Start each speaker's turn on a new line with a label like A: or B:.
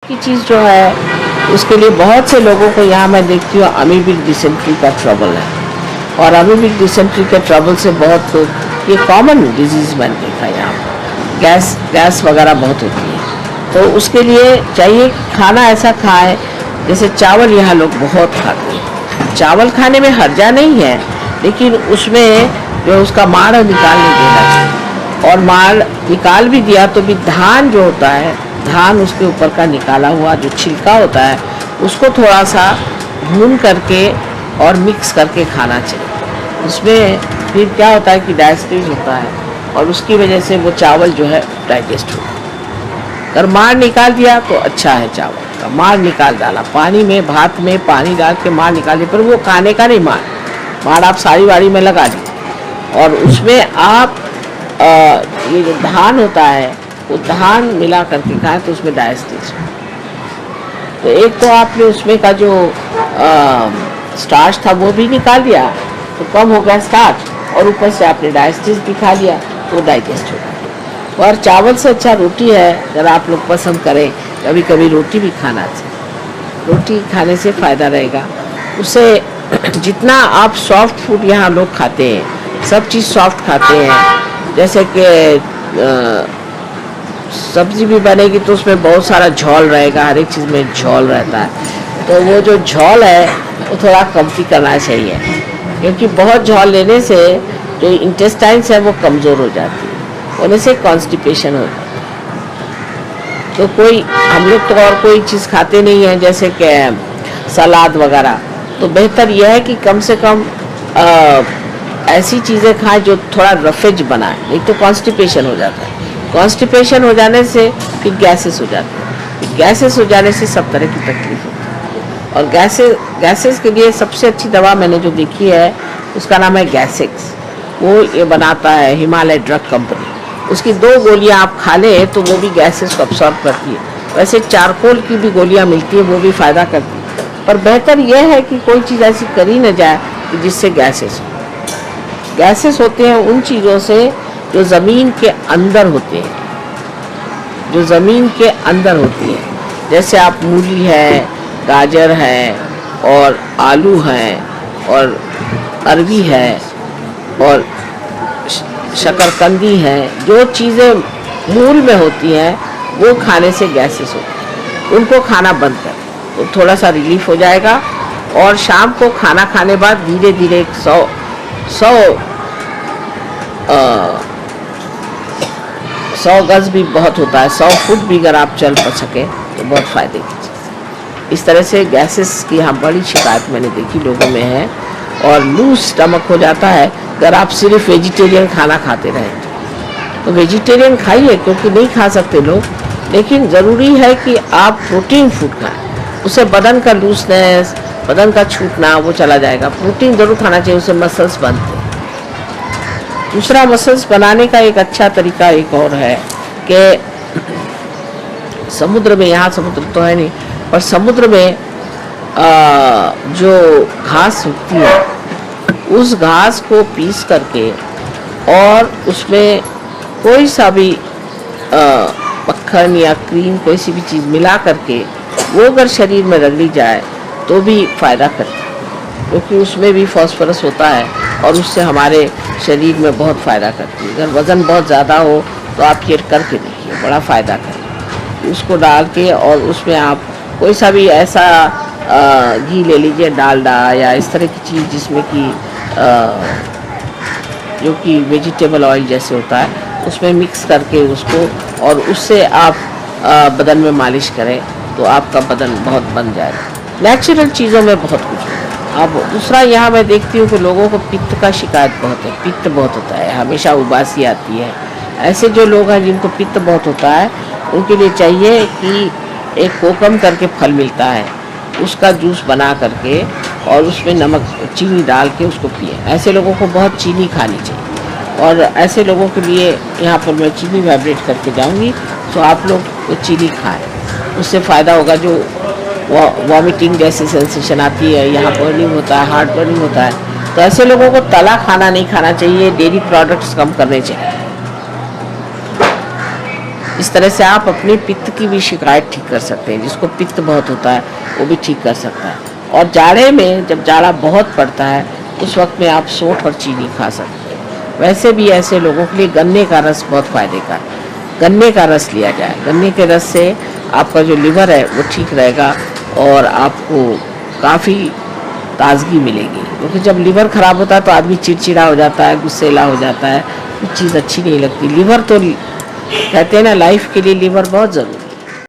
A: की चीज़ जो है उसके लिए बहुत से लोगों को यहाँ मैं देखती हूँ अमीबिक डिसेंट्री का ट्रबल है, और अमीबिक डिसेंट्री के ट्रबल से बहुत ये कॉमन डिजीज़ मैंने देखा है यहाँ पर। गैस वगैरह बहुत होती है, तो उसके लिए चाहिए खाना ऐसा खाए जैसे चावल यहाँ लोग बहुत खाते हैं। चावल खाने में हर्जा नहीं है, लेकिन उसमें जो उसका माड़ निकाल नहीं देना चाहिए, और माड़ निकाल भी दिया तो भी धान जो होता है, धान उसके ऊपर का निकाला हुआ जो छिलका होता है उसको थोड़ा सा भून करके और मिक्स करके खाना चाहिए। उसमें फिर क्या होता है कि डाइजेस्टिव होता है, और उसकी वजह से वो चावल जो है डाइजेस्ट होता है। अगर माड़ निकाल दिया तो अच्छा है, चावल का माड़ निकाल डाला पानी में, भात में पानी डाल के माड़ निकालिए, पर वो खाने का नहीं माड़ आप साड़ी वाड़ी में लगा दी, और उसमें आप ये जो धान होता है वो धान मिला करके खाएं तो उसमें डाइजेस्टिव। तो एक तो आपने उसमें का जो स्टार्च था वो भी निकाल दिया तो कम हो गया स्टार्च, और ऊपर से आपने डाइजेस्टिव भी खा लिया तो डाइजेस्ट हो गया। और चावल से अच्छा रोटी है, अगर आप लोग पसंद करें कभी कभी रोटी भी खाना चाहिए, रोटी खाने से फ़ायदा रहेगा। उससे जितना आप सॉफ्ट फूड यहाँ लोग खाते हैं, सब चीज़ सॉफ्ट खाते हैं, जैसे कि सब्जी भी बनेगी तो उसमें बहुत सारा झोल रहेगा, हर एक चीज़ में झोल रहता है, तो वो जो झोल है वो थोड़ा कमती करना चाहिए, क्योंकि बहुत झोल लेने से जो इंटेस्टाइन्स है वो कमज़ोर हो जाती है, होने से कॉन्स्टिपेशन हो जाता है। तो कोई हम लोग तो और कोई चीज़ खाते नहीं हैं जैसे कि सलाद वगैरह, तो बेहतर यह है कि कम से कम ऐसी चीज़ें खाएं जो थोड़ा रफेज बनाए, नहीं तो कॉन्स्टिपेशन हो जाता है। कॉन्स्टिपेशन हो जाने से फिर गैसेस हो जाते हैं, गैसेस हो जाने से सब तरह की तकलीफ होती है। और गैसेस के लिए सबसे अच्छी दवा मैंने जो देखी है उसका नाम है गैसेक्स, वो ये बनाता है हिमालय ड्रग कंपनी। उसकी 2 गोलियां आप खा लें तो वो भी गैसेस को अब्सॉर्ब करती है। वैसे चारकोल की भी गोलियां मिलती है, वो भी फ़ायदा करती है, पर बेहतर यह है कि कोई चीज़ ऐसी करी न जाए कि जिससे गैसेस होते हैं उन चीज़ों से जो ज़मीन के अंदर होते हैं, जो ज़मीन के अंदर होती है, जैसे आप मूली है, गाजर है, और आलू है, और अरवी है, और शकरकंदी है, जो चीज़ें मूल में होती हैं वो खाने से गैसेस होती हैं, उनको खाना बंद कर तो थोड़ा सा रिलीफ हो जाएगा। और शाम को खाना खाने बाद धीरे धीरे 100 गज़ भी बहुत होता है, 100 फुट भी अगर आप चल पा सकें तो बहुत फ़ायदे की चीज़। इस तरह से गैसेस की यहाँ बड़ी शिकायत मैंने देखी लोगों में है, और लूज स्टमक हो जाता है अगर आप सिर्फ वेजिटेरियन खाना खाते रहें। तो वेजिटेरियन खाइए, क्योंकि नहीं खा सकते लोग, लेकिन ज़रूरी है कि आप प्रोटीन फूड खाएं, उससे बदन का लूजनेस, बदन का छूटना वो चला जाएगा। प्रोटीन ज़रूर खाना चाहिए, उससे मसल्स बनते हैं। दूसरा, मसल्स बनाने का एक अच्छा तरीका एक और है कि समुद्र में, यहाँ समुद्र तो है नहीं, पर समुद्र में जो घास उगती है उस घास को पीस करके और उसमें कोई सा भी मक्खन या क्रीम, कोई सी भी चीज़ मिला करके वो अगर शरीर में रगड़ी जाए तो भी फ़ायदा करती है, क्योंकि उसमें भी फास्फोरस होता है और उससे हमारे शरीर में बहुत फ़ायदा करती है। अगर वज़न बहुत ज़्यादा हो तो आप ये करके देखिए, बड़ा फ़ायदा करें। उसको डाल के और उसमें आप कोई सा भी ऐसा घी ले लीजिए, डालडा या इस तरह की चीज़ जिसमें कि जो कि वेजिटेबल ऑयल जैसे होता है, उसमें मिक्स करके उसको, और उससे आप बदन में मालिश करें तो आपका बदन बहुत बन जाएगा। नेचुरल चीज़ों में बहुत कुछ है। अब दूसरा, यहाँ मैं देखती हूँ कि लोगों को पित्त का शिकायत बहुत है, पित्त बहुत होता है, हमेशा उबासी आती है। ऐसे जो लोग हैं जिनको पित्त बहुत होता है उनके लिए चाहिए कि एक कोकम करके फल मिलता है, उसका जूस बना करके और उसमें नमक चीनी डाल के उसको पिए। ऐसे लोगों को बहुत चीनी खानी चाहिए, और ऐसे लोगों के लिए यहाँ पर मैं चीनी वाइब्रेट करके जाऊँगी, तो आप लोग वो चीनी खाएँ, उससे फ़ायदा होगा। जो वॉमिटिंग जैसी सेंसेशन आती है, यहाँ बर्निंग होता है, हार्ट बर्निंग होता है, तो ऐसे लोगों को तला खाना नहीं खाना चाहिए, डेयरी प्रोडक्ट्स कम करने चाहिए। इस तरह से आप अपनी पित्त की भी शिकायत ठीक कर सकते हैं। जिसको पित्त बहुत होता है वो भी ठीक कर सकता है। और जाड़े में जब जाड़ा बहुत पड़ता है उस वक्त में आप सौंठ और चीनी खा सकते हैं। वैसे भी ऐसे लोगों के लिए गन्ने का रस बहुत फ़ायदे का है। गन्ने का रस लिया जाए, गन्ने के रस से आपका जो लिवर है वो ठीक रहेगा और आपको काफ़ी ताजगी मिलेगी। क्योंकि जब लिवर ख़राब होता है तो आदमी चिड़चिड़ा हो जाता है, गुस्सेला हो जाता है, कुछ चीज़ अच्छी नहीं लगती। लिवर तो कहते हैं ना, लाइफ के लिए लिवर बहुत ज़रूरी है।